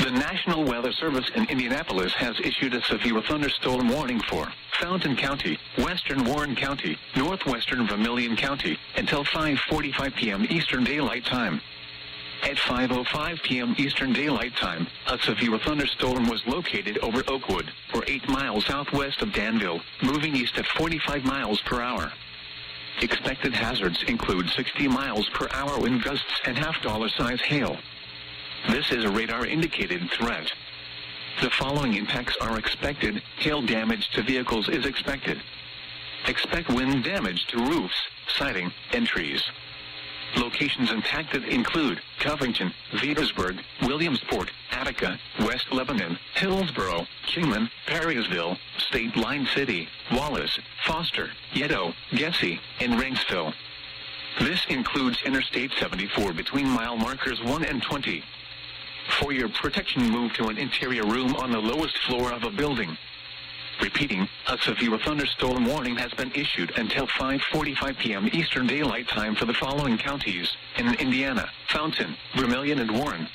The National Weather Service in Indianapolis has issued a severe thunderstorm warning for Fountain County, western Warren County, northwestern Vermilion County, until 5:45 p.m. Eastern Daylight Time. At 5:05 p.m. Eastern Daylight Time, a severe thunderstorm was located over Oakwood, or 8 miles southwest of Danville, moving east at 45 miles per hour. Expected hazards include 60 miles per hour wind gusts and half-dollar-size hail. This is a radar-indicated threat. The following impacts are expected. Hail damage to vehicles is expected. Expect wind damage to roofs, siding, and trees. Locations impacted include Covington, Petersburg, Williamsport, Attica, West Lebanon, Hillsborough, Kingman, Perrysville, State Line City, Wallace, Foster, Yedo, Gessie, and Ranksville. This includes Interstate 74 between mile markers 1 and 20. For your protection, move to an interior room on the lowest floor of a building. Repeating, a severe thunderstorm warning has been issued until 5:45 p.m. Eastern Daylight Time for the following counties in Indiana: Fountain, Vermilion, and Warren.